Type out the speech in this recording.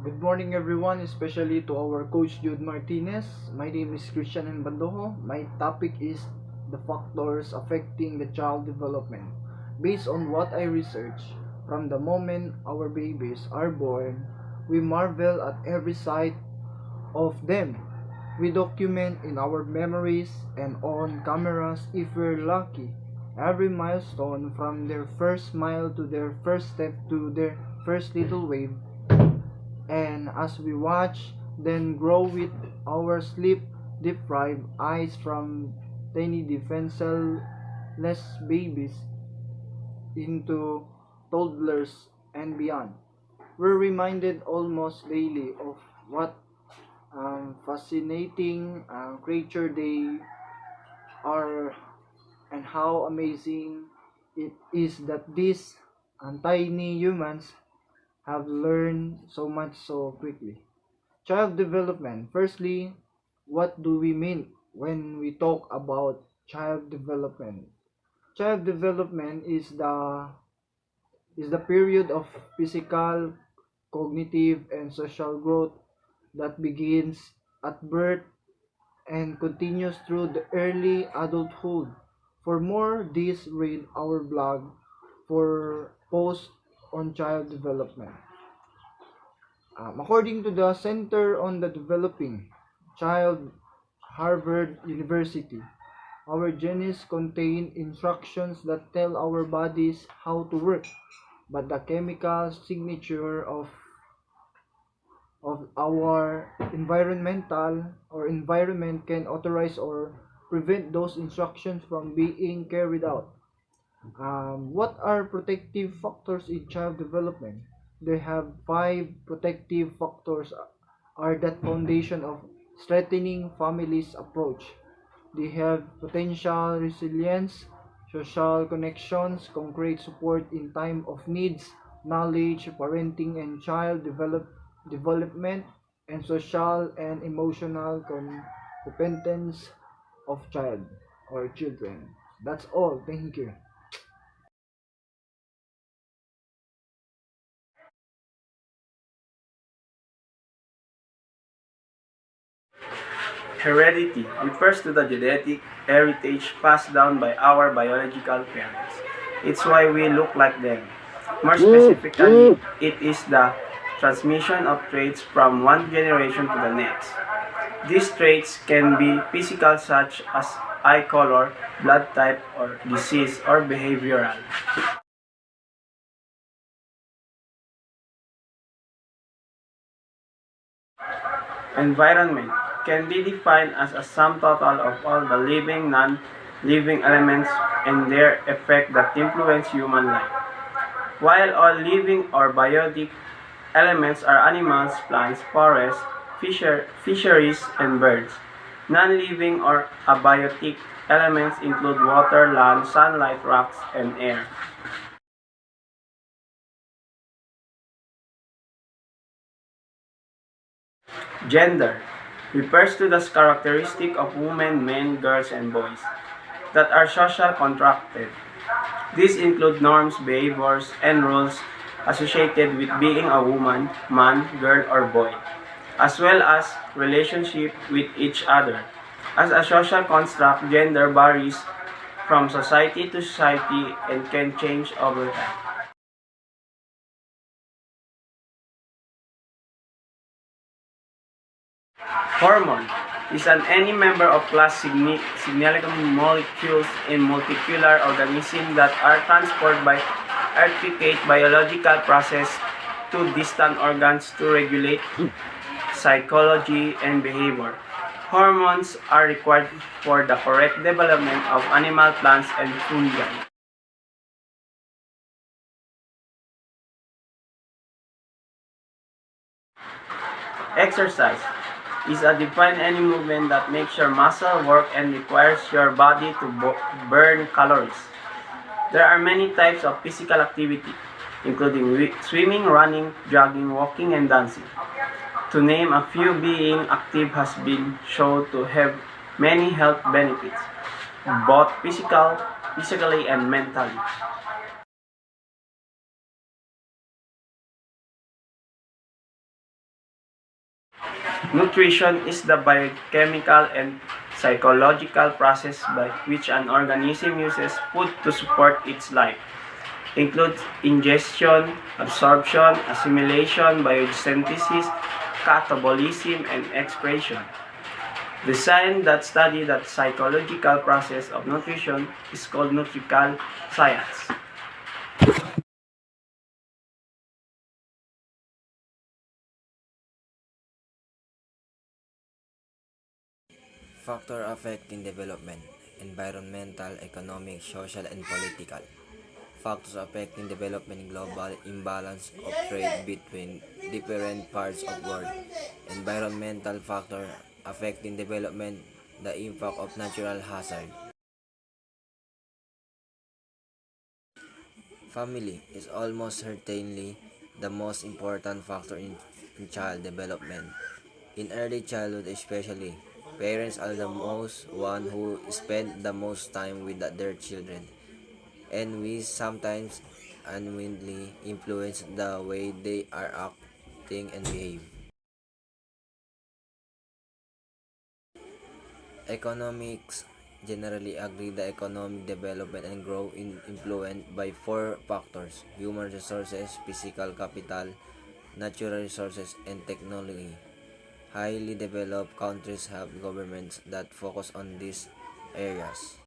Good morning everyone, especially to our coach Jude Martinez. My name is Christian Bandojo. My topic is the factors affecting the child development. Based on what I research, from the moment our babies are born, we marvel at every sight of them. We document in our memories and on cameras if we're lucky. Every milestone from their first smile to their first step to their first little wave, and as we watch them grow with our sleep deprived eyes from tiny defenseless babies into toddlers and beyond, we're reminded almost daily of what fascinating creature they are, and how amazing it is that these tiny humans have learned so much so quickly. Child development. Firstly, what do we mean when we talk about child development? Child development is the period of physical, cognitive, and social growth that begins at birth and continues through the early adulthood. For more, this read our blog for posts on child development. According to the Center on the Developing Child, Harvard University, our genes contain instructions that tell our bodies how to work, but the chemical signature of our environment can authorize or prevent those instructions from being carried out. What are protective factors in child development? They have five protective factors are that foundation of strengthening families approach. They have potential resilience, social connections, concrete support in time of needs, knowledge, parenting and child development, and social and emotional competence of child or children. That's all. Thank you. Heredity refers to the genetic heritage passed down by our biological parents. It's why we look like them. More specifically, it is the transmission of traits from one generation to the next. These traits can be physical, such as eye color, blood type, or disease, or behavioral. Environment can be defined as a sum total of all the living, non-living elements and their effect that influence human life. While all living or biotic elements are animals, plants, forests, fisheries, and birds, non-living or abiotic elements include water, land, sunlight, rocks, and air. Gender refers to the characteristic of women, men, girls, and boys that are social constructed. These include norms, behaviors, and rules associated with being a woman, man, girl, or boy, as well as relationship with each other. As a social construct, gender varies from society to society and can change over time. Hormone is any member of class signaling molecules in molecular organisms that are transported by intricate biological process to distant organs to regulate psychology and behavior. Hormones are required for the correct development of animal, plants, and fungi. Exercise is a define any movement that makes your muscle work and requires your body to burn calories. There are many types of physical activity, including swimming, running, jogging, walking, and dancing. To name a few, being active has been shown to have many health benefits, both physically and mentally. Nutrition is the biochemical and psychological process by which an organism uses food to support its life. Includes ingestion, absorption, assimilation, biosynthesis, catabolism, and excretion. The science that study that psychological process of nutrition is called nutrical science. Factor affecting development: environmental, economic, social, and political. Factors affecting development: global imbalance of trade between different parts of world. Environmental factor affecting development: the impact of natural hazard. Family is almost certainly the most important factor in child development. In early childhood especially, parents are the most one who spend the most time with their children, and we sometimes unwittingly influence the way they are acting and behave. Economics generally agree that economic development and growth is influenced by four factors: human resources, physical capital, natural resources, and technology. Highly developed countries have governments that focus on these areas.